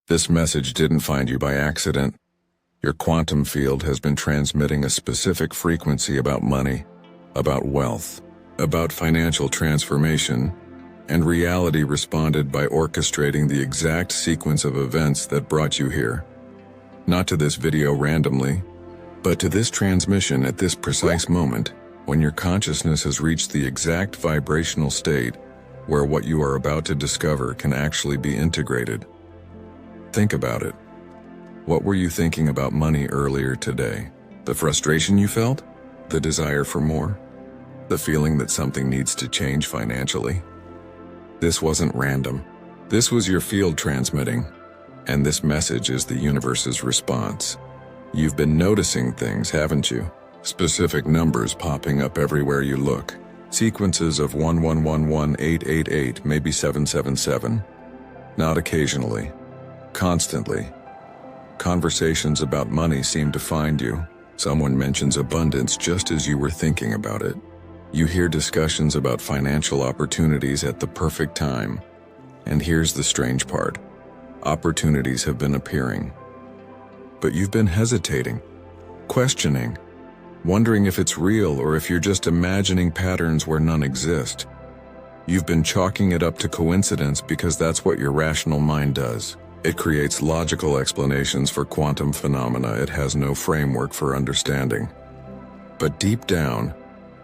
This message didn't find you by accident. Your quantum field has been transmitting a specific frequency about money, about wealth, about financial transformation, and reality responded by orchestrating the exact sequence of events that brought you here. Not to this video randomly, but to this transmission at this precise moment, when your consciousness has reached the exact vibrational state where what you are about to discover can actually be integrated. Think about it. What were you thinking about money earlier today? The frustration you felt? The desire for more? The feeling that something needs to change financially? This wasn't random. This was your field transmitting, and this message is the universe's response. You've been noticing things, haven't you? Specific numbers popping up everywhere you look. Sequences of 1111888, maybe 777. Not occasionally. Constantly. Conversations about money seem to find you. Someone mentions abundance just as you were thinking about it. You hear discussions about financial opportunities at the perfect time. And here's the strange part. Opportunities have been appearing. But you've been hesitating, questioning, wondering if it's real or if you're just imagining patterns where none exist. You've been chalking it up to coincidence because that's what your rational mind does. It creates logical explanations for quantum phenomena it has no framework for understanding. But deep down,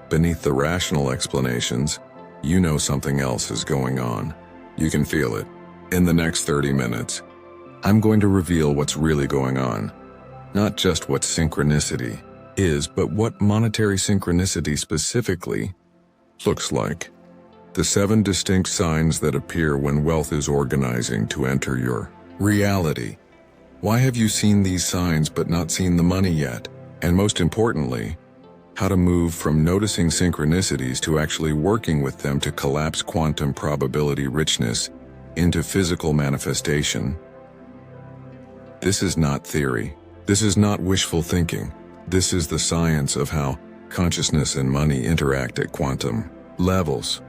beneath the rational explanations, you know something else is going on. You can feel it. In the next 30 minutes, I'm going to reveal what's really going on. Not just what synchronicity is, but what monetary synchronicity specifically looks like. The 7 distinct signs that appear when wealth is organizing to enter your reality. Why have you seen these signs but not seen the money yet? And most importantly, how to move from noticing synchronicities to actually working with them to collapse quantum probability richness into physical manifestation. This is not theory. This is not wishful thinking. This is the science of how consciousness and money interact at quantum levels.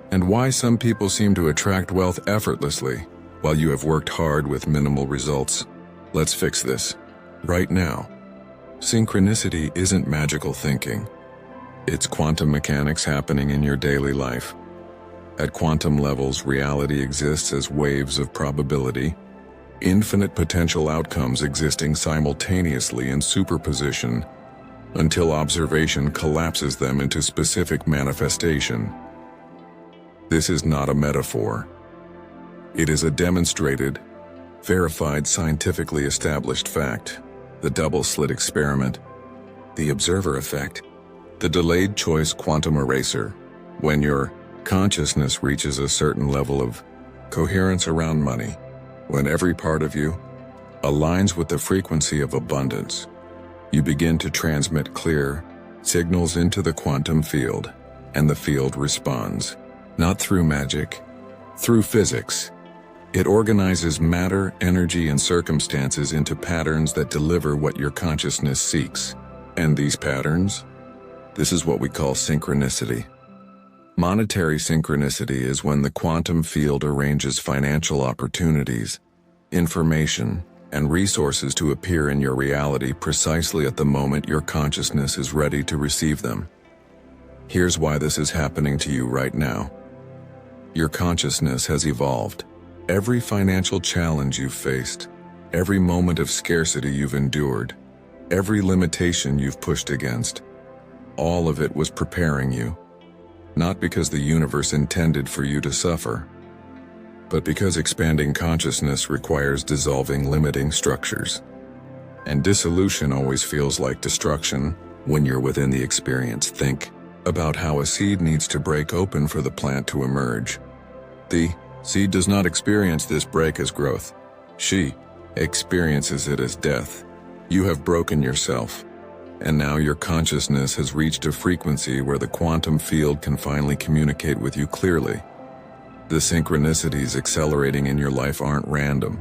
And why some people seem to attract wealth effortlessly, while you have worked hard with minimal results. Let's fix this right now. Synchronicity isn't magical thinking. It's quantum mechanics happening in your daily life. At quantum levels, reality exists as waves of probability, infinite potential outcomes existing simultaneously in superposition until observation collapses them into specific manifestation. This is not a metaphor. It is a demonstrated, verified, scientifically established fact. The double-slit experiment, the observer effect, the delayed choice quantum eraser. When your consciousness reaches a certain level of coherence around money, when every part of you aligns with the frequency of abundance, you begin to transmit clear signals into the quantum field, and the field responds. Not through magic, through physics. It organizes matter, energy, and circumstances into patterns that deliver what your consciousness seeks. And these patterns? This is what we call synchronicity. Monetary synchronicity is when the quantum field arranges financial opportunities, information, and resources to appear in your reality precisely at the moment your consciousness is ready to receive them. Here's why this is happening to you right now. Your consciousness has evolved. Every financial challenge you've faced, every moment of scarcity you've endured, every limitation you've pushed against, all of it was preparing you. Not because the universe intended for you to suffer, but because expanding consciousness requires dissolving limiting structures. And dissolution always feels like destruction when you're within the experience. Think about how a seed needs to break open for the plant to emerge. The seed does not experience this break as growth. She experiences it as death. You have broken yourself, and now your consciousness has reached a frequency where the quantum field can finally communicate with you clearly. The synchronicities accelerating in your life aren't random.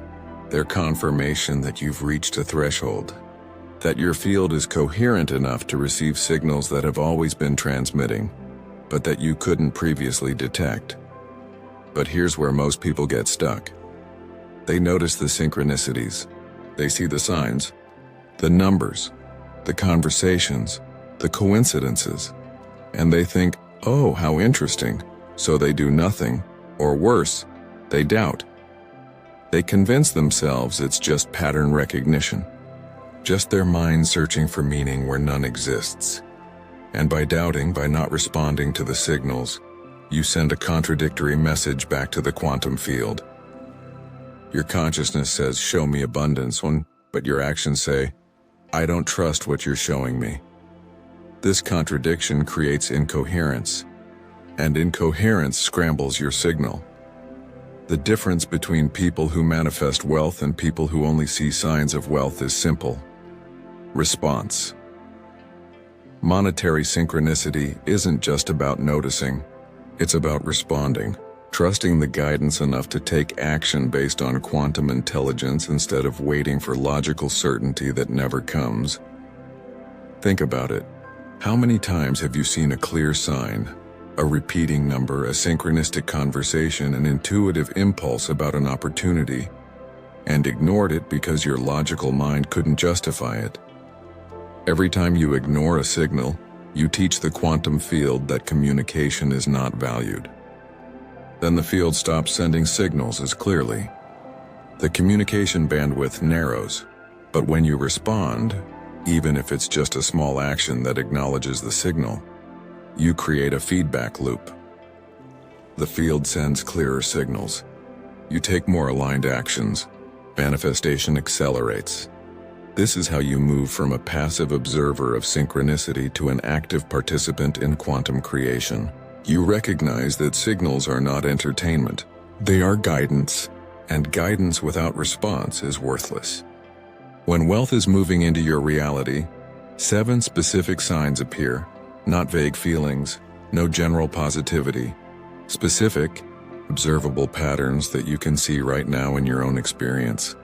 They're confirmation that you've reached a threshold, that your field is coherent enough to receive signals that have always been transmitting, but that you couldn't previously detect. But here's where most people get stuck. They notice the synchronicities. They see the signs, the numbers, the conversations, the coincidences, and they think, oh, how interesting. So they do nothing, or worse, they doubt. They convince themselves it's just pattern recognition, just their mind searching for meaning where none exists. And by doubting, by not responding to the signals, you send a contradictory message back to the quantum field. Your consciousness says, show me abundance, but your actions say, I don't trust what you're showing me. This contradiction creates incoherence, and incoherence scrambles your signal. The difference between people who manifest wealth and people who only see signs of wealth is simple. Response. Monetary synchronicity isn't just about noticing, it's about responding, trusting the guidance enough to take action based on quantum intelligence instead of waiting for logical certainty that never comes. Think about it. How many times have you seen a clear sign, a repeating number, a synchronistic conversation, an intuitive impulse about an opportunity, and ignored it because your logical mind couldn't justify it? Every time you ignore a signal, you teach the quantum field that communication is not valued. Then the field stops sending signals as clearly. The communication bandwidth narrows, but when you respond, even if it's just a small action that acknowledges the signal, you create a feedback loop. The field sends clearer signals. You take more aligned actions. Manifestation accelerates. This is how you move from a passive observer of synchronicity to an active participant in quantum creation. You recognize that signals are not entertainment. They are guidance, and guidance without response is worthless. When wealth is moving into your reality, 7 specific signs appear, not vague feelings, no general positivity. Specific, observable patterns that you can see right now in your own experience.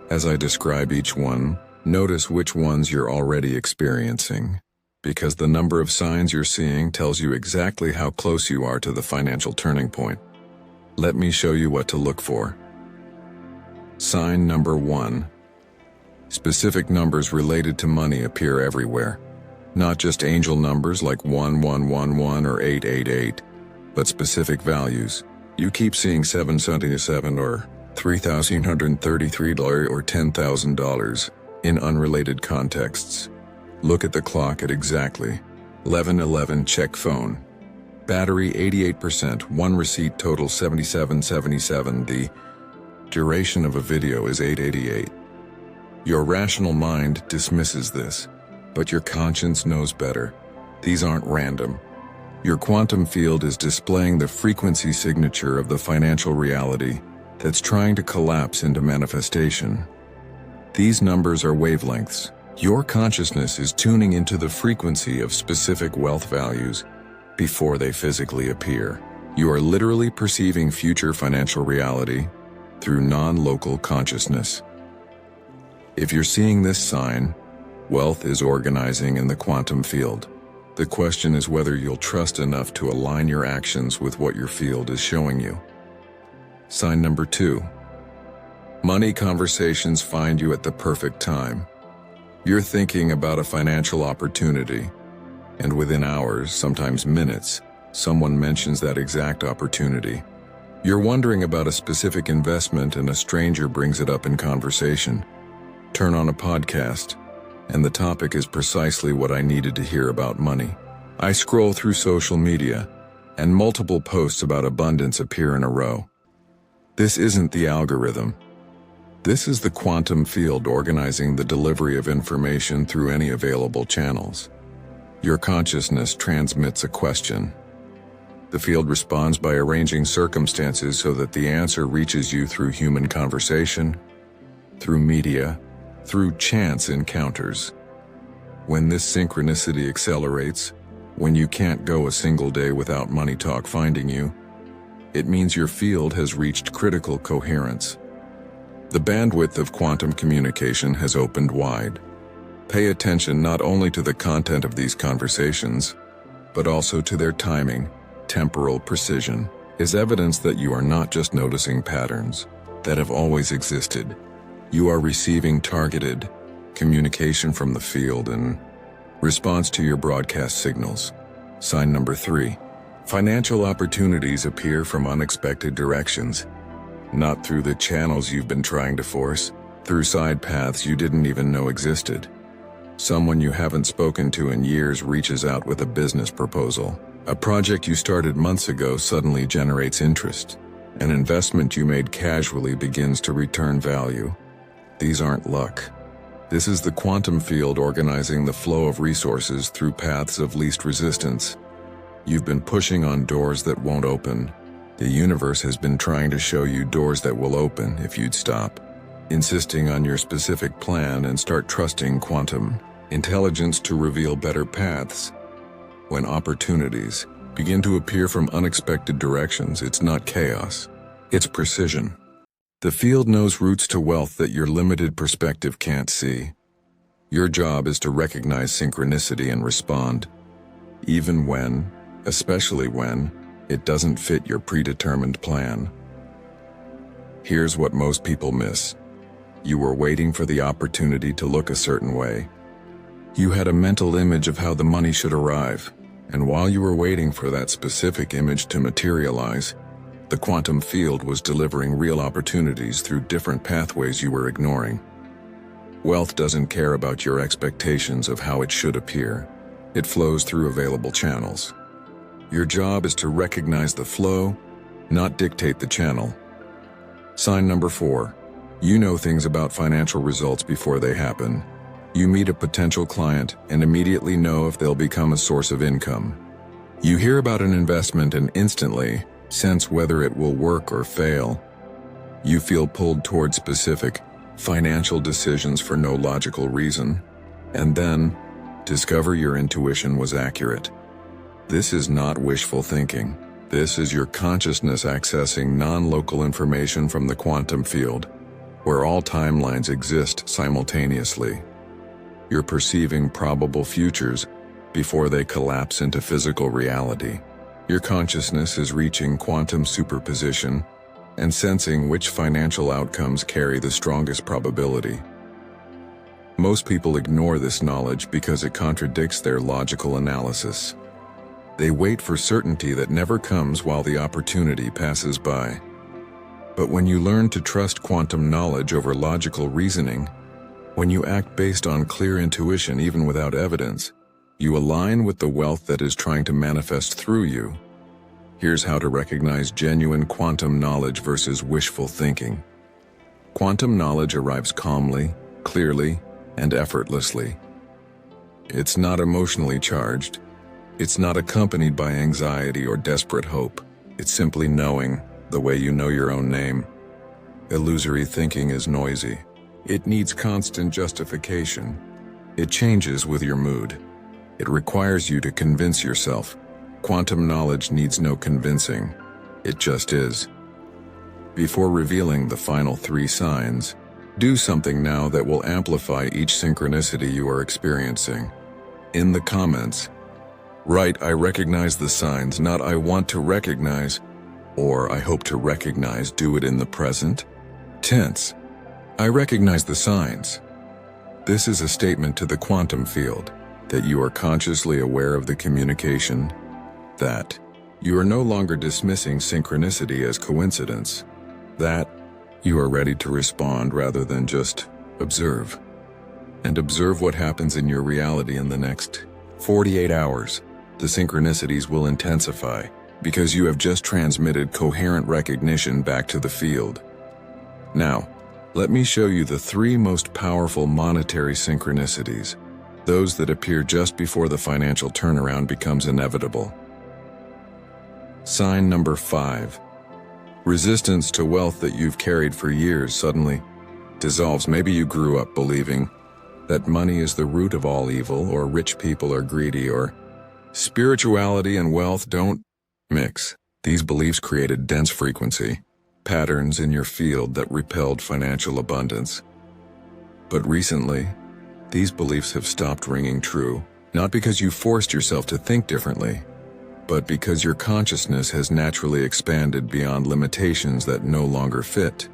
As I describe each one, notice which ones you're already experiencing, because the number of signs you're seeing tells you exactly how close you are to the financial turning point. Let me show you what to look for. Sign number 1. Specific numbers related to money appear everywhere. Not just angel numbers like 1111 or 888, but specific values. You keep seeing 777 or $3,133 or $10,000 in unrelated contexts. Look at the clock at exactly 11:11. Check phone. Battery 88%, one receipt total 7777. The duration of a video is 888. Your rational mind dismisses this, but your conscience knows better. These aren't random. Your quantum field is displaying the frequency signature of the financial reality that's trying to collapse into manifestation. These numbers are wavelengths. Your consciousness is tuning into the frequency of specific wealth values before they physically appear. You are literally perceiving future financial reality through non-local consciousness. If you're seeing this sign, wealth is organizing in the quantum field. The question is whether you'll trust enough to align your actions with what your field is showing you. Sign number 2. Money conversations find you at the perfect time. You're thinking about a financial opportunity, and within hours, sometimes minutes, someone mentions that exact opportunity. You're wondering about a specific investment and a stranger brings it up in conversation. Turn on a podcast, and the topic is precisely what I needed to hear about money. I scroll through social media, and multiple posts about abundance appear in a row. This isn't the algorithm. This is the quantum field organizing the delivery of information through any available channels. Your consciousness transmits a question. The field responds by arranging circumstances so that the answer reaches you through human conversation, through media, through chance encounters. When this synchronicity accelerates, when you can't go a single day without money talk finding you, it means your field has reached critical coherence. The bandwidth of quantum communication has opened wide. Pay attention not only to the content of these conversations, but also to their timing. Temporal precision is evidence that you are not just noticing patterns. that have always existed. You are receiving targeted communication from the field in response to your broadcast signals. Sign number 3. Financial opportunities appear from unexpected directions. Not through the channels you've been trying to force, through side paths you didn't even know existed. Someone you haven't spoken to in years reaches out with a business proposal. A project you started months ago suddenly generates interest. An investment you made casually begins to return value. These aren't luck. This is the quantum field organizing the flow of resources through paths of least resistance. You've been pushing on doors that won't open. The universe has been trying to show you doors that will open if you'd stop insisting on your specific plan and start trusting quantum intelligence to reveal better paths. When opportunities begin to appear from unexpected directions, it's not chaos, it's precision. The field knows routes to wealth that your limited perspective can't see. Your job is to recognize synchronicity and respond, even when, especially when, it doesn't fit your predetermined plan. Here's what most people miss. You were waiting for the opportunity to look a certain way. You had a mental image of how the money should arrive, and while you were waiting for that specific image to materialize, the quantum field was delivering real opportunities through different pathways you were ignoring. Wealth doesn't care about your expectations of how it should appear. It flows through available channels. Your job is to recognize the flow, not dictate the channel. Sign number 4. You know things about financial results before they happen. You meet a potential client and immediately know if they'll become a source of income. You hear about an investment and instantly sense whether it will work or fail. You feel pulled toward specific financial decisions for no logical reason, and then discover your intuition was accurate. This is not wishful thinking. This is your consciousness accessing non-local information from the quantum field, where all timelines exist simultaneously. You're perceiving probable futures before they collapse into physical reality. Your consciousness is reaching quantum superposition and sensing which financial outcomes carry the strongest probability. Most people ignore this knowledge because it contradicts their logical analysis. They wait for certainty that never comes while the opportunity passes by. But when you learn to trust quantum knowledge over logical reasoning, when you act based on clear intuition even without evidence, you align with the wealth that is trying to manifest through you. Here's how to recognize genuine quantum knowledge versus wishful thinking. Quantum knowledge arrives calmly, clearly, and effortlessly. It's not emotionally charged. It's not accompanied by anxiety or desperate hope. It's simply knowing, the way you know your own name. Illusory thinking is noisy. It needs constant justification. It changes with your mood. It requires you to convince yourself. Quantum knowledge needs no convincing. It just is. Before revealing the final 3 signs, do something now that will amplify each synchronicity you are experiencing. In the comments, write "I recognize the signs," not "I want to recognize," or "I hope to recognize." Do it in the present tense. I recognize the signs. This is a statement to the quantum field that you are consciously aware of the communication, that you are no longer dismissing synchronicity as coincidence, that you are ready to respond rather than just observe. And observe what happens in your reality in the next 48 hours. The synchronicities will intensify because you have just transmitted coherent recognition back to the field. Now, let me show you the 3 most powerful monetary synchronicities, those that appear just before the financial turnaround becomes inevitable. Sign number 5. Resistance to wealth that you've carried for years suddenly dissolves. Maybe you grew up believing that money is the root of all evil, or rich people are greedy, or spirituality and wealth don't mix. These beliefs created dense frequency patterns in your field that repelled financial abundance. But recently, these beliefs have stopped ringing true, not because you forced yourself to think differently, but because your consciousness has naturally expanded beyond limitations that no longer fit.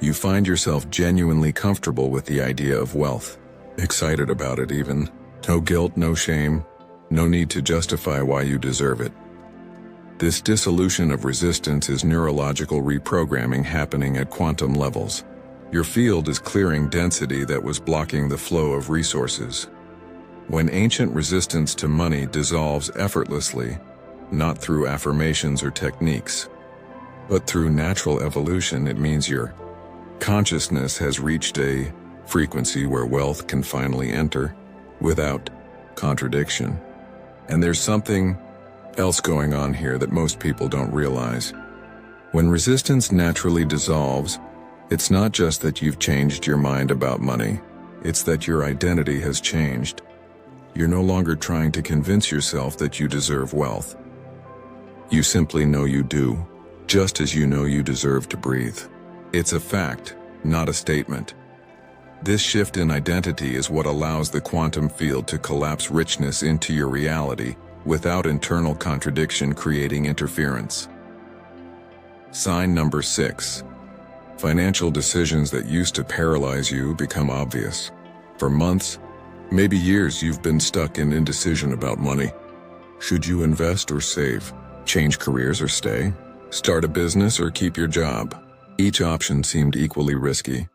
You find yourself genuinely comfortable with the idea of wealth, excited about it even. No guilt, no shame, no need to justify why you deserve it. This dissolution of resistance is neurological reprogramming happening at quantum levels. Your field is clearing density that was blocking the flow of resources. When ancient resistance to money dissolves effortlessly, not through affirmations or techniques, but through natural evolution, it means your consciousness has reached a frequency where wealth can finally enter without contradiction. And there's something else going on here that most people don't realize. When resistance naturally dissolves, it's not just that you've changed your mind about money, it's that your identity has changed. You're no longer trying to convince yourself that you deserve wealth. You simply know you do, just as you know you deserve to breathe. It's a fact, not a statement. This shift in identity is what allows the quantum field to collapse richness into your reality without internal contradiction creating interference. Sign number 6. Financial decisions that used to paralyze you become obvious. For months, maybe years, you've been stuck in indecision about money. Should you invest or save? Change careers or stay? Start a business or keep your job? Each option seemed equally risky.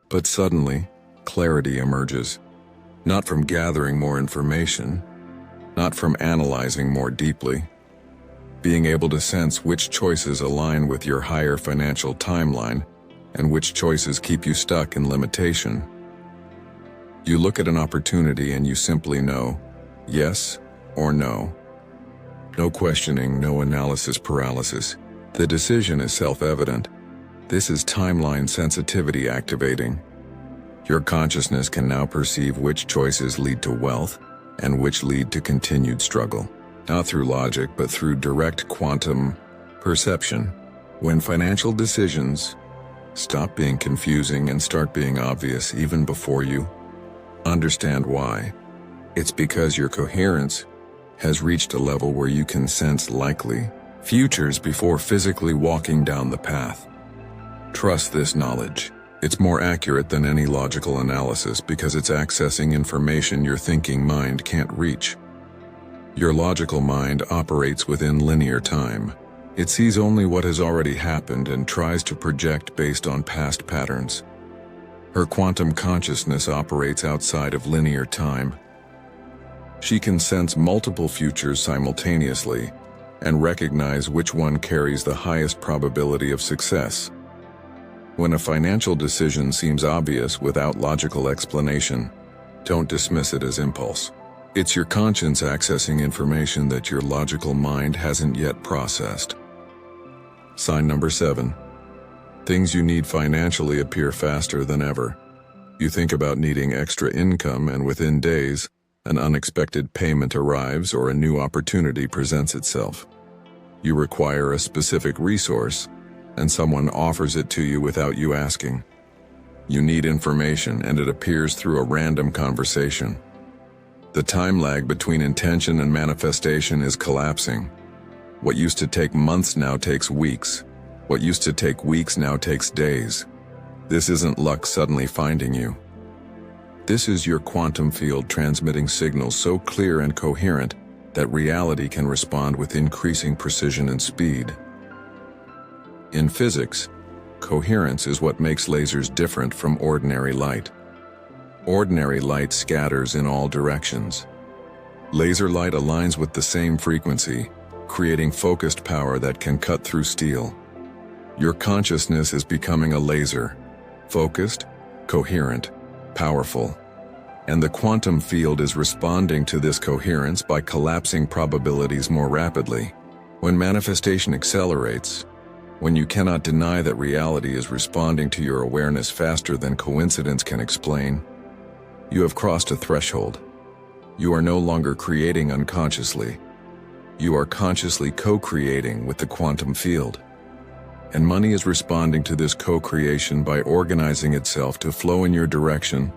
But suddenly, clarity emerges. Not from gathering more information, not from analyzing more deeply. Being able to sense which choices align with your higher financial timeline and which choices keep you stuck in limitation. You look at an opportunity and you simply know, yes or no. No questioning, no analysis paralysis. The decision is self-evident. This is timeline sensitivity activating. Your consciousness can now perceive which choices lead to wealth and which lead to continued struggle. Not through logic, but through direct quantum perception. When financial decisions stop being confusing and start being obvious even before you understand why, it's because your coherence has reached a level where you can sense likely futures before physically walking down the path. Trust this knowledge. It's more accurate than any logical analysis because it's accessing information your thinking mind can't reach. Your logical mind operates within linear time. It sees only what has already happened and tries to project based on past patterns. Her quantum consciousness operates outside of linear time. She can sense multiple futures simultaneously and recognize which one carries the highest probability of success. When a financial decision seems obvious without logical explanation, don't dismiss it as impulse. It's your conscience accessing information that your logical mind hasn't yet processed. Sign number 7. Things you need financially appear faster than ever. You think about needing extra income, and within days, an unexpected payment arrives or a new opportunity presents itself. You require a specific resource, and someone offers it to you without you asking. You need information, and it appears through a random conversation. The time lag between intention and manifestation is collapsing. What used to take months now takes weeks. What used to take weeks now takes days. This isn't luck suddenly finding you. This is your quantum field transmitting signals so clear and coherent that reality can respond with increasing precision and speed. In physics, coherence is what makes lasers different from ordinary light. Ordinary light scatters in all directions. Laser light aligns with the same frequency, creating focused power that can cut through steel. Your consciousness is becoming a laser, focused, coherent, powerful. And the quantum field is responding to this coherence by collapsing probabilities more rapidly. When manifestation accelerates, when you cannot deny that reality is responding to your awareness faster than coincidence can explain, you have crossed a threshold. You are no longer creating unconsciously. You are consciously co-creating with the quantum field. And money is responding to this co-creation by organizing itself to flow in your direction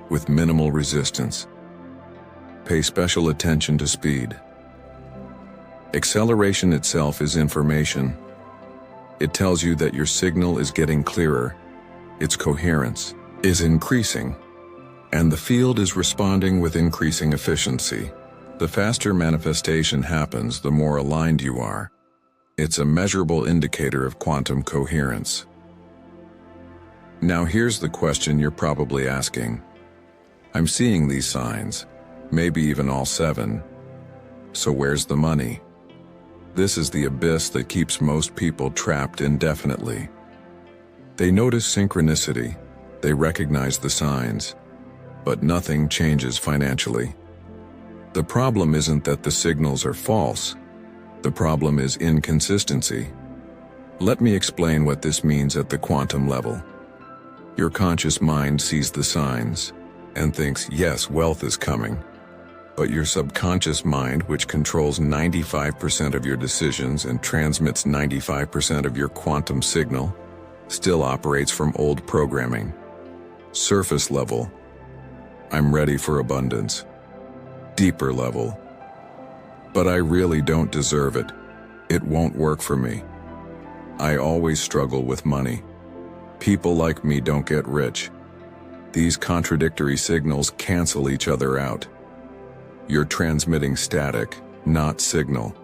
with minimal resistance. Pay special attention to speed. Acceleration itself is information. It tells you that your signal is getting clearer, its coherence, is increasing, and the field is responding with increasing efficiency. The faster manifestation happens, the more aligned you are. It's a measurable indicator of quantum coherence. Now here's the question you're probably asking. I'm seeing these signs, maybe even all 7. So where's the money? This is the abyss that keeps most people trapped indefinitely. They notice synchronicity, they recognize the signs, but nothing changes financially. The problem isn't that the signals are false. The problem is inconsistency. Let me explain what this means at the quantum level. Your conscious mind sees the signs and thinks, yes, wealth is coming. But your subconscious mind, which controls 95% of your decisions and transmits 95% of your quantum signal, still operates from old programming. Surface level, I'm ready for abundance. Deeper level, but I really don't deserve it. It won't work for me. I always struggle with money. People like me don't get rich. These contradictory signals cancel each other out. You're transmitting static, not signal.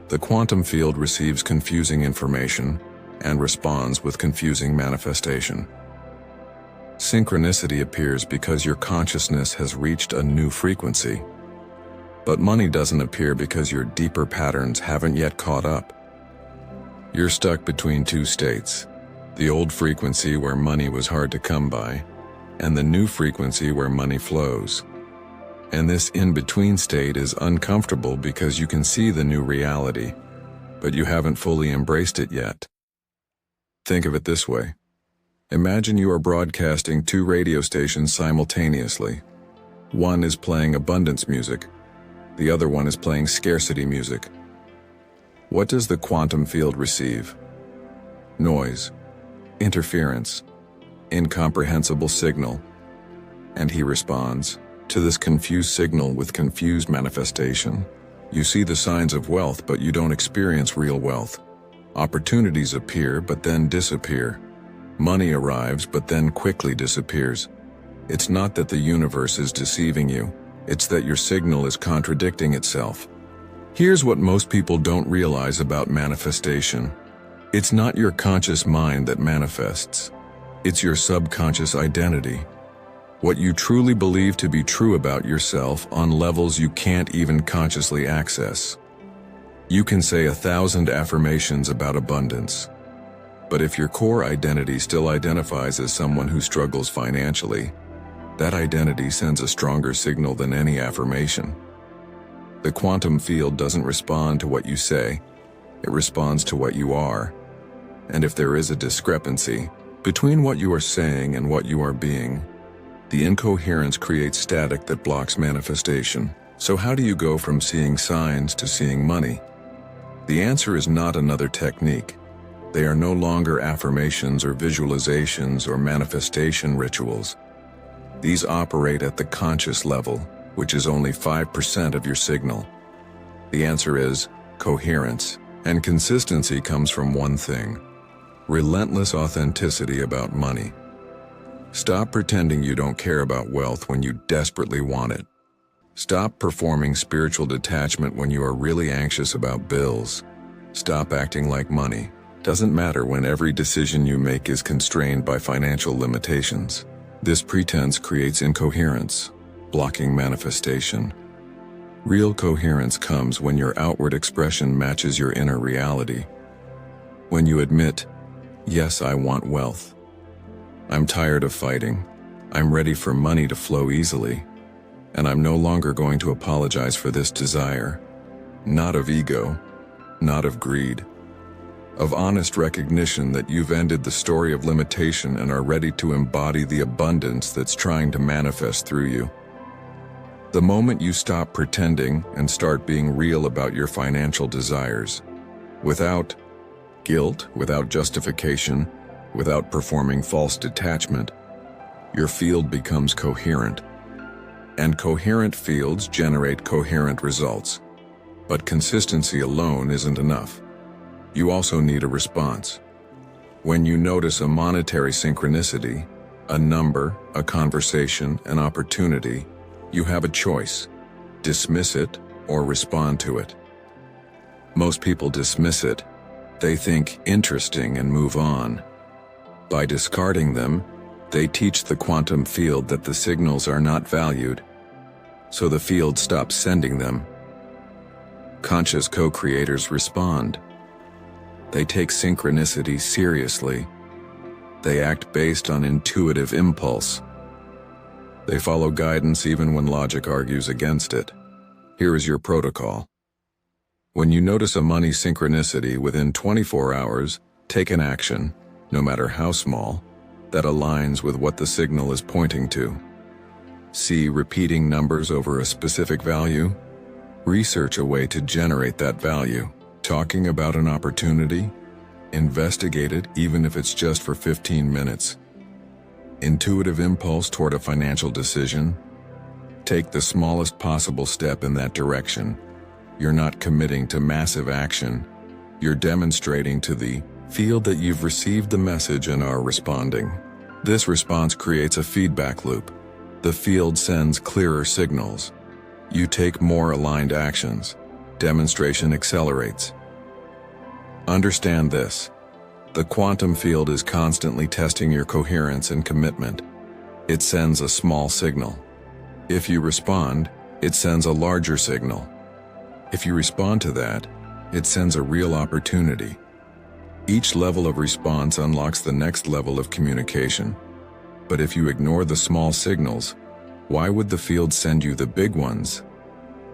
The quantum field receives confusing information and responds with confusing manifestation. Synchronicity appears because your consciousness has reached a new frequency. But money doesn't appear because your deeper patterns haven't yet caught up. You're stuck between 2 states, the old frequency where money was hard to come by, and the new frequency where money flows. And this in-between state is uncomfortable because you can see the new reality, but you haven't fully embraced it yet. Think of it this way. Imagine you are broadcasting 2 radio stations simultaneously. One is playing abundance music. The other one is playing scarcity music. What does the quantum field receive? Noise, interference, incomprehensible signal. And he responds to this confused signal with confused manifestation. You see the signs of wealth, but you don't experience real wealth. Opportunities appear, but then disappear. Money arrives, but then quickly disappears. It's not that the universe is deceiving you. It's that your signal is contradicting itself. Here's what most people don't realize about manifestation. It's not your conscious mind that manifests. It's your subconscious identity. What you truly believe to be true about yourself on levels you can't even consciously access. You can say 1,000 affirmations about abundance. But if your core identity still identifies as someone who struggles financially, that identity sends a stronger signal than any affirmation. The quantum field doesn't respond to what you say, it responds to what you are. And if there is a discrepancy between what you are saying and what you are being, the incoherence creates static that blocks manifestation. So how do you go from seeing signs to seeing money? The answer is not another technique. They are no longer affirmations or visualizations or manifestation rituals. These operate at the conscious level, which is only 5% of your signal. The answer is coherence, and consistency comes from one thing: relentless authenticity about money. Stop pretending you don't care about wealth when you desperately want it. Stop performing spiritual detachment when you are really anxious about bills. Stop acting like money doesn't matter when every decision you make is constrained by financial limitations. This pretense creates incoherence, blocking manifestation. Real coherence comes when your outward expression matches your inner reality. When you admit, yes, I want wealth. I'm tired of fighting. I'm ready for money to flow easily. And I'm no longer going to apologize for this desire. Not of ego, not of greed. Of honest recognition that you've ended the story of limitation and are ready to embody the abundance that's trying to manifest through you. The moment you stop pretending and start being real about your financial desires, without guilt, without justification, without performing false detachment, your field becomes coherent. And coherent fields generate coherent results. But consistency alone isn't enough. You also need a response. When you notice a monetary synchronicity, a number, a conversation, an opportunity, you have a choice: dismiss it or respond to it. Most people dismiss it. They think interesting and move on. By discarding them, they teach the quantum field that the signals are not valued, so the field stops sending them. Conscious co-creators respond. They take synchronicity seriously. They act based on intuitive impulse. They follow guidance even when logic argues against it. Here is your protocol. When you notice a money synchronicity within 24 hours, take an action, no matter how small, that aligns with what the signal is pointing to. See repeating numbers over a specific value? Research a way to generate that value. Talking about an opportunity? Investigate it even if it's just for 15 minutes. Intuitive impulse toward a financial decision? Take the smallest possible step in that direction. You're not committing to massive action. You're demonstrating to the field that you've received the message and are responding. This response creates a feedback loop. The field sends clearer signals. You take more aligned actions. Demonstration accelerates. Understand this. The quantum field is constantly testing your coherence and commitment. It sends a small signal. If you respond, it sends a larger signal. If you respond to that, it sends a real opportunity. Each level of response unlocks the next level of communication. But if you ignore the small signals, why would the field send you the big ones?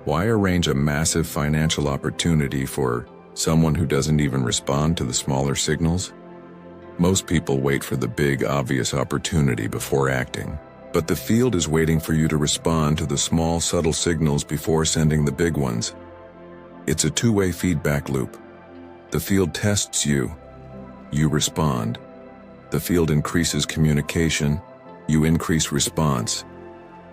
Why arrange a massive financial opportunity for someone who doesn't even respond to the smaller signals? Most people wait for the big, obvious opportunity before acting. But the field is waiting for you to respond to the small, subtle signals before sending the big ones. It's a two-way feedback loop. The field tests you. You respond. The field increases communication. You increase response.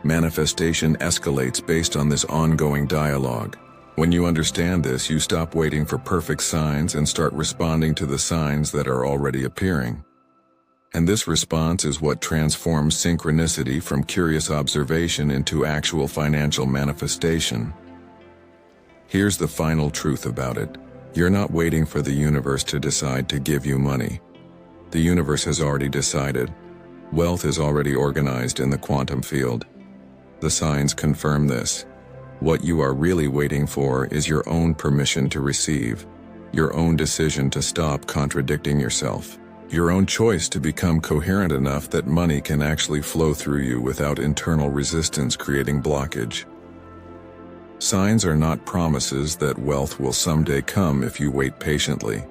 Manifestation escalates based on this ongoing dialogue. When you understand this, you stop waiting for perfect signs and start responding to the signs that are already appearing. And this response is what transforms synchronicity from curious observation into actual financial manifestation. Here's the final truth about it. You're not waiting for the universe to decide to give you money. The universe has already decided. Wealth is already organized in the quantum field. The signs confirm this. What you are really waiting for is your own permission to receive, your own decision to stop contradicting yourself, your own choice to become coherent enough that money can actually flow through you without internal resistance creating blockage. Signs are not promises that wealth will someday come if you wait patiently.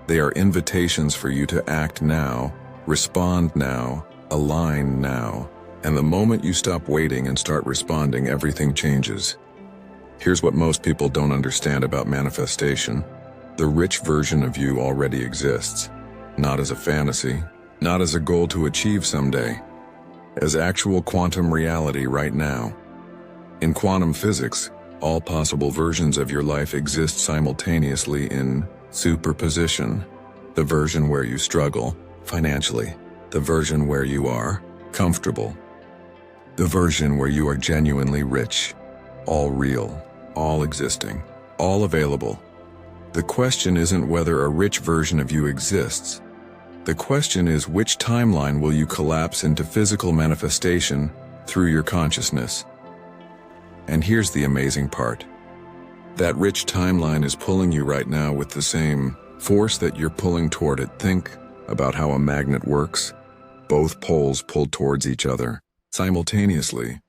They are invitations for you to act now, respond now, align now. And the moment you stop waiting and start responding, everything changes. Here's what most people don't understand about manifestation. The rich version of you already exists. Not as a fantasy, not as a goal to achieve someday, as actual quantum reality right now. In quantum physics, all possible versions of your life exist simultaneously in superposition. The version where you struggle financially, the version where you are comfortable, the version where you are genuinely rich, all real, all existing, all available. The question isn't whether a rich version of you exists. The question is, which timeline will you collapse into physical manifestation through your consciousness? And here's the amazing part. That rich timeline is pulling you right now with the same force that you're pulling toward it. Think about how a magnet works. Both poles pull towards each other simultaneously.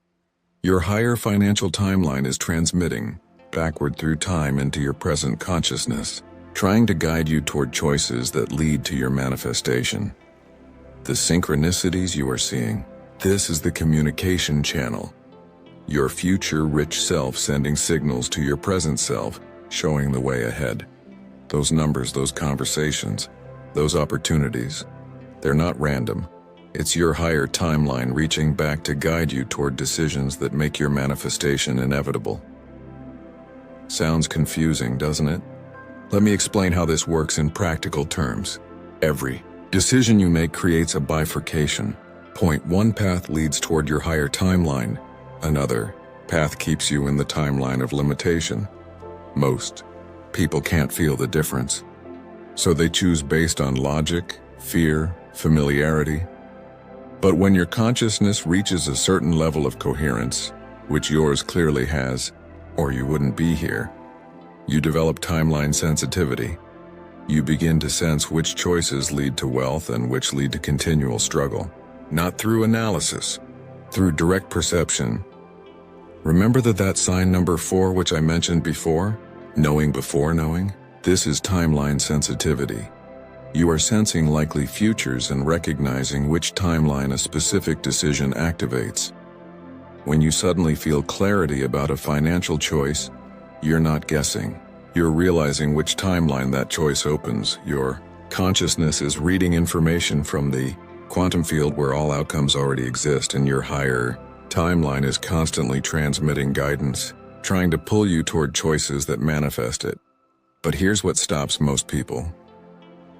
Your higher financial timeline is transmitting backward through time into your present consciousness, trying to guide you toward choices that lead to your manifestation. The synchronicities you are seeing, this is the communication channel. Your future rich self sending signals to your present self, showing the way ahead. Those numbers, those conversations, those opportunities, they're not random. It's your higher timeline reaching back to guide you toward decisions that make your manifestation inevitable. Sounds confusing, doesn't it? Let me explain how this works in practical terms. Every Decision you make creates a bifurcation. Point one path leads toward your higher timeline. Another path keeps you in the timeline of limitation. Most people can't feel the difference, so they choose based on logic, fear, familiarity. But when your consciousness reaches a certain level of coherence, which yours clearly has, or you wouldn't be here, you develop timeline sensitivity. You begin to sense which choices lead to wealth and which lead to continual struggle. Not through analysis, through direct perception. Remember that sign number 4 which I mentioned before? Knowing before knowing? This is timeline sensitivity. You are sensing likely futures and recognizing which timeline a specific decision activates. When you suddenly feel clarity about a financial choice, you're not guessing. You're realizing which timeline that choice opens. Your consciousness is reading information from the quantum field where all outcomes already exist, and your higher timeline is constantly transmitting guidance, trying to pull you toward choices that manifest it. But here's what stops most people.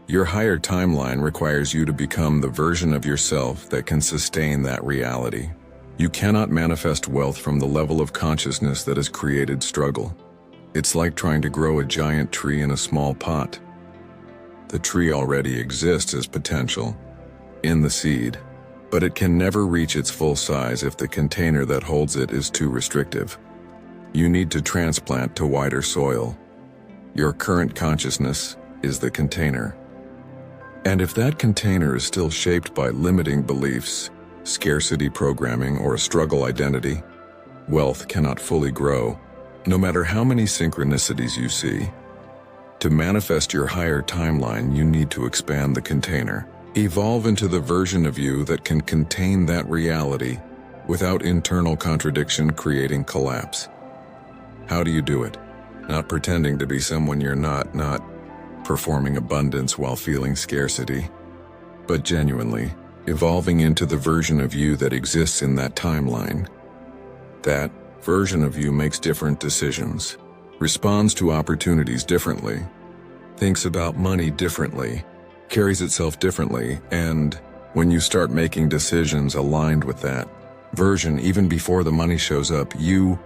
Your higher timeline requires you to become the version of yourself that can sustain that reality. You cannot manifest wealth from the level of consciousness that has created struggle. It's like trying to grow a giant tree in a small pot. The tree already exists as potential in the seed, but it can never reach its full size if the container that holds it is too restrictive. You need to transplant to wider soil. Your current consciousness is the container. And if that container is still shaped by limiting beliefs, scarcity programming, or a struggle identity, wealth cannot fully grow, no matter how many synchronicities you see. To manifest your higher timeline, you need to expand the container. Evolve into the version of you that can contain that reality without internal contradiction creating collapse. How do you do it? Not pretending to be someone you're not performing abundance while feeling scarcity, but genuinely evolving into the version of you that exists in that timeline. That version of you makes different decisions, responds to opportunities differently, thinks about money differently, carries itself differently, and when you start making decisions aligned with that version even before the money shows up, you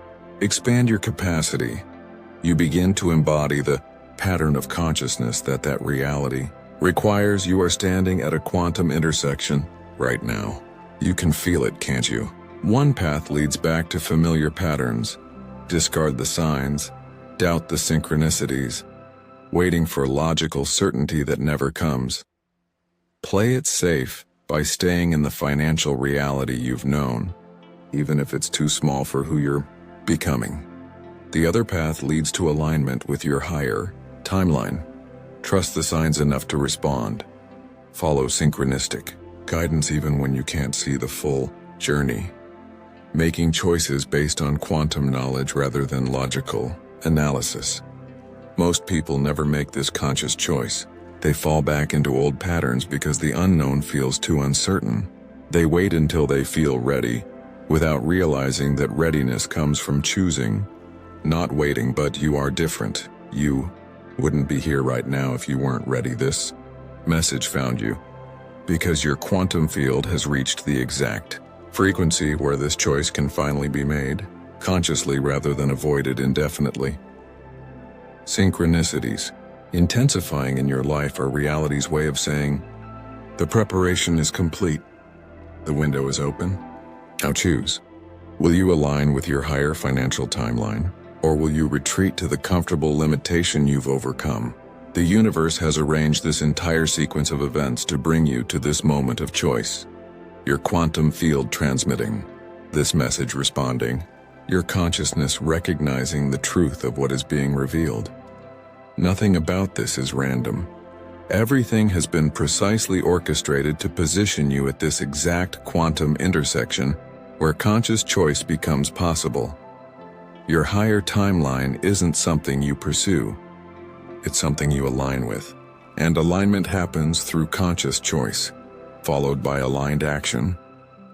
expand your capacity. You begin to embody the pattern of consciousness that reality requires. You are standing at a quantum intersection right now. You can feel it, can't you? One path leads back to familiar patterns. Discard the signs, doubt the synchronicities, waiting for logical certainty that never comes. Play it safe by staying in the financial reality you've known, even if it's too small for who you're becoming. The other path leads to alignment with your higher timeline. Trust the signs enough to respond. Follow synchronistic guidance even when you can't see the full journey. Making choices based on quantum knowledge rather than logical analysis. Most people never make this conscious choice. They fall back into old patterns because the unknown feels too uncertain. They wait until they feel ready, without realizing that readiness comes from choosing, not waiting. But you are different. You wouldn't be here right now if you weren't ready. This message found you because your quantum field has reached the exact frequency where this choice can finally be made, consciously rather than avoided indefinitely. Synchronicities, intensifying in your life, are reality's way of saying, the preparation is complete. The window is open. Now choose. Will you align with your higher financial timeline, or will you retreat to the comfortable limitation you've overcome? The universe has arranged this entire sequence of events to bring you to this moment of choice. Your quantum field transmitting this message, responding, your consciousness recognizing the truth of what is being revealed. Nothing about this is random. Everything has been precisely orchestrated to position you at this exact quantum intersection where conscious choice becomes possible. Your higher timeline isn't something you pursue. It's something you align with. And alignment happens through conscious choice, followed by aligned action,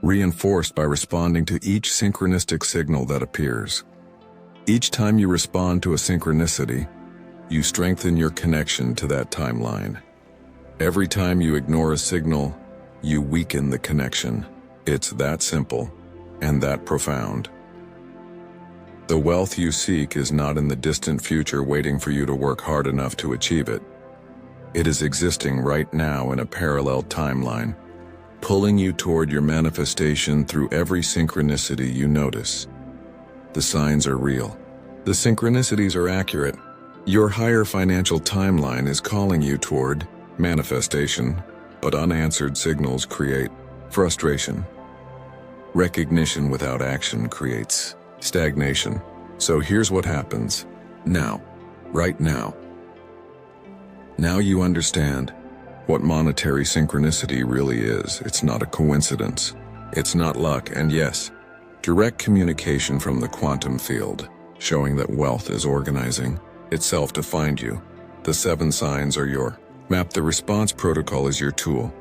reinforced by responding to each synchronistic signal that appears. Each time you respond to a synchronicity, you strengthen your connection to that timeline. Every time you ignore a signal, you weaken the connection. It's that simple and that profound. The wealth you seek is not in the distant future waiting for you to work hard enough to achieve it. It is existing right now in a parallel timeline, pulling you toward your manifestation through every synchronicity you notice. The signs are real. The synchronicities are accurate. Your higher financial timeline is calling you toward manifestation, but unanswered signals create frustration. Recognition without action creates stagnation. So here's what happens. Now, right now. Now you understand what monetary synchronicity really is. It's not a coincidence. It's not luck, and yes, direct communication from the quantum field, showing that wealth is organizing itself to find you. The 7 signs are your map. The response protocol is your tool,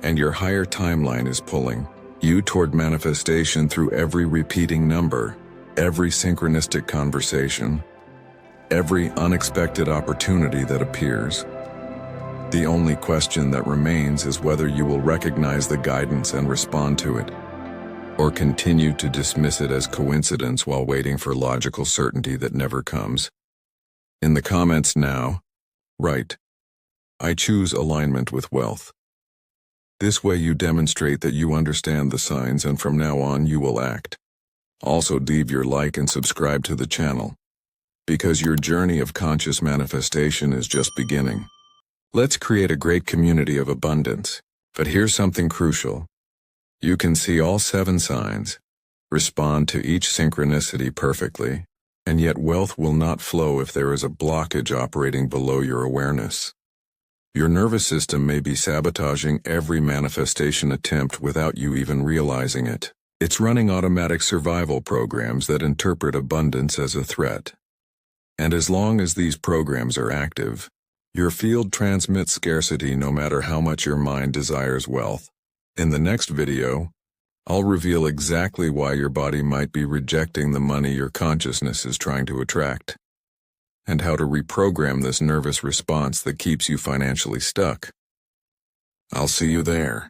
and your higher timeline is pulling you toward manifestation through every repeating number, every synchronistic conversation, every unexpected opportunity that appears. The only question that remains is whether you will recognize the guidance and respond to it, or continue to dismiss it as coincidence while waiting for logical certainty that never comes. In the comments now, write, "I choose alignment with wealth." This way you demonstrate that you understand the signs, and from now on you will act. Also leave your like and subscribe to the channel, because your journey of conscious manifestation is just beginning. Let's create a great community of abundance. But here's something crucial. You can see all 7 signs, respond to each synchronicity perfectly, and yet wealth will not flow if there is a blockage operating below your awareness. Your nervous system may be sabotaging every manifestation attempt without you even realizing it. It's running automatic survival programs that interpret abundance as a threat. And as long as these programs are active, your field transmits scarcity no matter how much your mind desires wealth. In the next video, I'll reveal exactly why your body might be rejecting the money your consciousness is trying to attract, and how to reprogram this nervous response that keeps you financially stuck. I'll see you there.